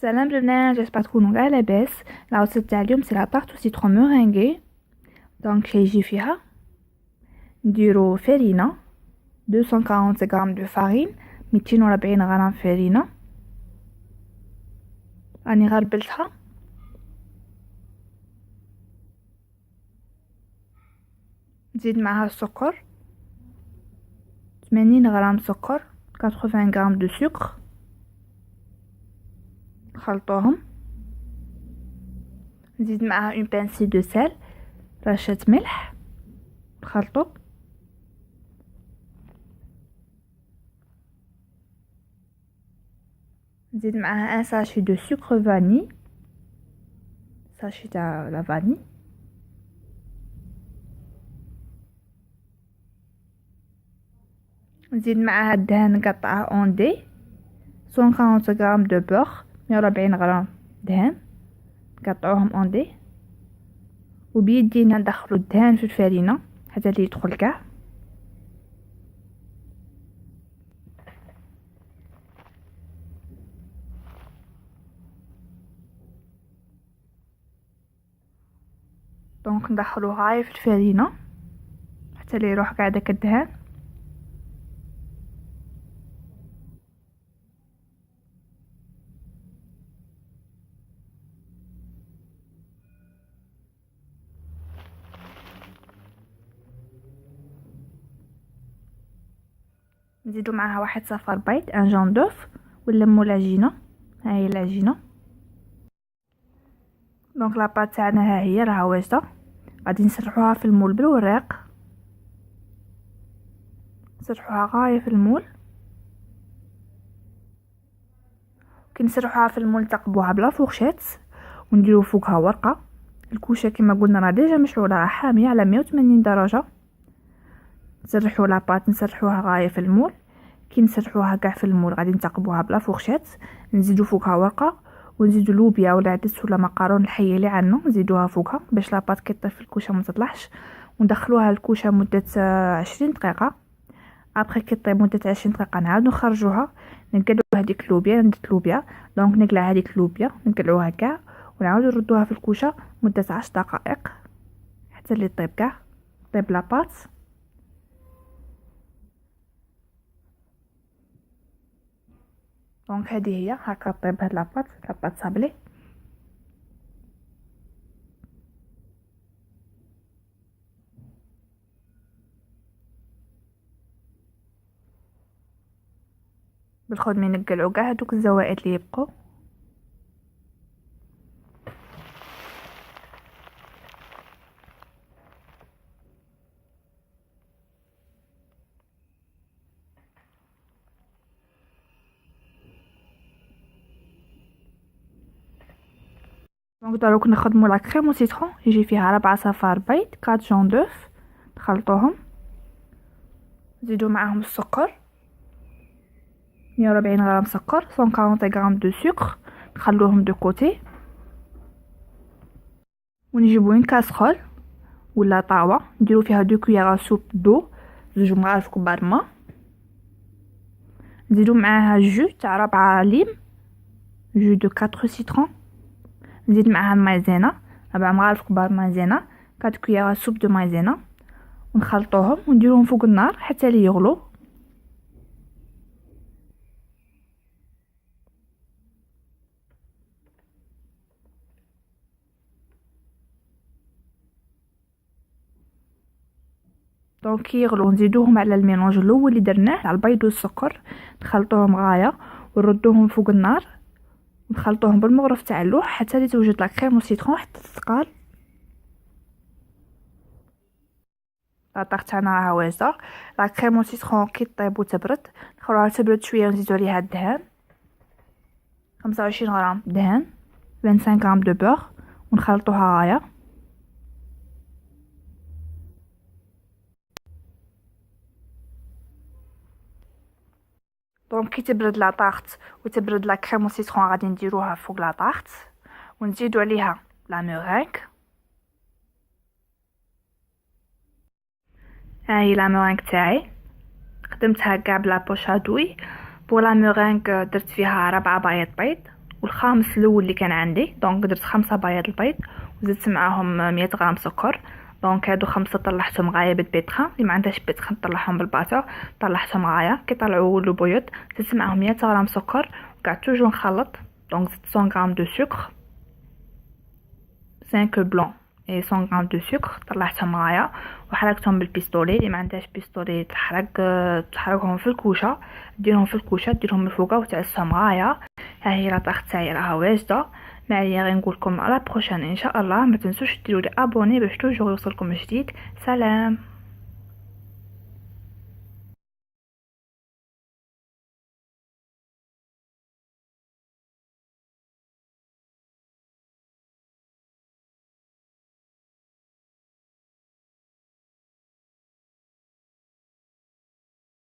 سلام البنات، جيسبر تكونوا كاع لاباس. العصير تاع اليوم سي لا طارت سيترون مورينغي. دونك كيجي فيها نديرو فرينه 240 غرام دو فارين، 240 غرام فرينه. راني غربلتها. نزيد معها السكر 80 غرام سكر، 80 غرام دو سكر. نخلطوهم. نزيد معها اون بانسي دو سال، رشة ملح. نخلطو. نزيد معها ان ساشي دو سكر فاني، ساشي تاع لا فاني. نزيد معها الدهن نقطعه اون دي، 140 غرام دو بور، 140 غرام دهن نقطعوهم اون دي، وبيدينا ندخلو الدهن في الفرينه حتى اللي يدخل كاع. دونك ندخلوه هاي في الفرينه حتى اللي يروح كاع داك الدهن. نزيدو معها واحد صفار بيض، ان جون دوف، ونلمو العجينه. ها هي العجينه. دونك لاباط تاعنا ها هي راها واجده. غادي نسرحوها في المول بالوراق، نسرحوها غايه في المول. كي نسرحوها في المول نثقبوها بلا فورشيت ونديرو فوقها ورقه. الكوشه كما قلنا راه ديجا مشعوله، راه حاميه على 180 درجه. نسرحو لاباط، نسرحوها غايه في المول. كي نسرحوها كاع في المول غادي نثقبوها بلا فورشيت، نزيدو فوقها ورقه، ونزيدو لوبيا ولا عدس ولا مقارون الحيه اللي عندنا نزيدوها فوقها باش لاباط كي طيب في الكوشه ما تطلعش. وندخلوها الكوشه مده 20 دقيقه. ابري كي طيب مده 20 دقيقه نعاود نخرجوها، نقلعو هذيك اللوبيا. ندير لوبيا دونك نقلع هذيك اللوبيا، نقلعوها كاع ونعاود نردوها في الكوشه مده 10 دقائق حتى اللي طيب كاع، طيب لاباط. دونك هذه هي هكا طيب هاد لاباط صابلي. بالخدمه نقلعو كاع هذوك الزوائد اللي يبقوا. دونك دروك نخدمو لا كريم او سيترون، يجي فيها 4 صفار بيض، 4 جون دوف. نخلطوهم. نزيدو معاهم السكر 140 غرام سكر، 140 غرام دو سكر. نخلوهم دو كوتي. ونجيبو اون كاسرول ولا طاوه نديرو فيها 2 كويير سوب دو، 2 مغارف كبار ما. نزيدو معاها جو تاع 4 ليم، جو دو 4 سيترون. نزيد معاها المايزينا 4 مغارف كبار مايزينا، 4 كويير سوب دو مايزينا. ونخلطوهم ونديروهم فوق النار حتى لي يغلو. دونك كي يغلو نزيدوهم على الميلونج الاول اللي درناه على البيض والسكر، نخلطوهم غايه ونردوهم فوق النار ونخلطوهم بالمغرف تاع اللوح حتى توجد لا كريم والسيترون حتى تثقل. لا طاغ تاعنا راها واجده. لا كريم والسيترون كي طيب وتبرد نخلوها تبرد شويه ونزيدو عليها الدهن، 25 غرام دهن، 25 غرام دو بور. ونخلطوها غايه. دونك كي تبرد لا طارت وتبرد لا كريم والسيترون غادي نديروها فوق لا طارت ونزيدو عليها لا مورينغ. هاهي لا مورينغ تاعي خدمتها كاع بلا بوش هادوي. بور لا مورينغ درت فيها 4 بايط بيض والخامس الاول اللي كان عندي. دونك درت 5 بياض البيض وزدت معاهم 100 غرام سكر. دونك هادو 5 طلعتهم غايه بالبيتخا، اللي ما عندهاش بيتخا نطلعهم بالباتور. طلعتهم غايه كي طلعوا لو بيض زدت معاهم 100 غرام سكر وقعدت توجو نخلط. دونك زدت 100 غرام دو سكر، 5 بلون اي 100 غرام دو سكر. طلعتهم غايه وحركتهم بالبيستولي. اللي ما عندهاش بيستولي تحركهم في الكوشه، ديرهم في الكوشه، ديرهم من فوقه وتعسهم غايه. ها هي لاطاخ تاعي راها واجده. ما عليا غير نقول لكم على بروشين ان شاء الله. ما تنسوش ديروا لي ابوني باش توجور يوصلكم جديد. سلام.